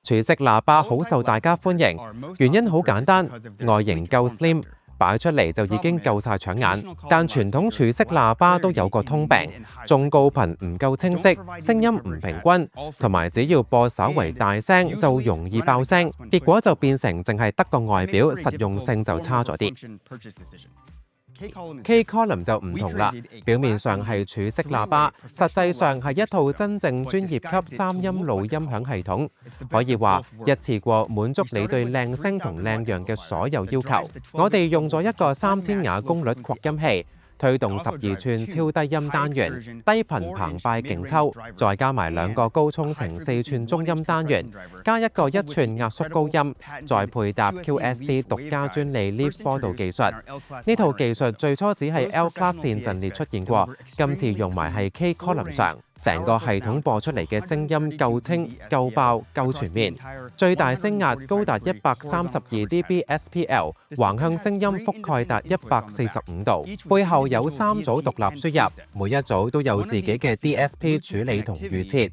廚式喇叭好受大家歡迎，原因好簡單，外形夠 slim， 擺出嚟就已經夠晒搶眼。但傳統廚式喇叭都有個通病，中高頻唔夠清晰，聲音唔平均，同埋只要播稍為大聲就容易爆聲，結果就變成淨係得個外表，實用性就差咗啲。K-Column 就唔同啦，表面上係廚式喇叭，實際上係一套真正專業級三音路音響系統，可以話一次過滿足你對靚聲同靚樣嘅所有要求。我哋用咗一個3000瓦功率擴音器，推動12寸超低音單元，低頻澎湃勁抽，再加埋2個高衝程4寸中音單元，加一個1寸壓縮高音，再配搭 QSC 獨家專利 Leaf 波道技術。呢套技術最初只係 L Class 線陣列出現過，今次用埋係 K-Column 上。成個系統播出嚟嘅聲音夠清、夠爆、夠全面，最大聲壓高達132 dB SPL， 橫向聲音覆蓋達145度。背後有3組獨立輸入，每一組都有自己嘅 DSP 處理同預設，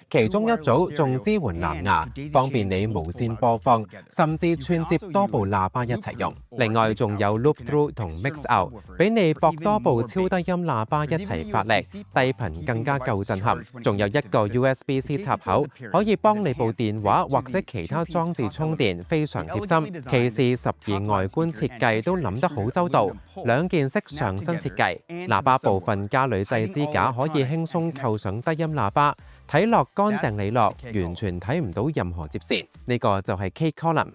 其中一組仲支援藍牙，方便你無線播放，甚至串接多部喇叭一齊用。另外仲有 Loop Through 同 Mix Out， 俾你駁多部超低音喇叭一齊發力，低頻更加夠震撼。仲有一個 USB-C 插口，可以幫你部電話或者其他裝置充電，非常貼心。KC12外觀設計都諗得好周到，2件式上身設計，喇叭部分加鋁製支架可以輕鬆扣上低音喇叭，睇落乾淨利落，完全睇唔到任何接線。呢個就係 K-Column。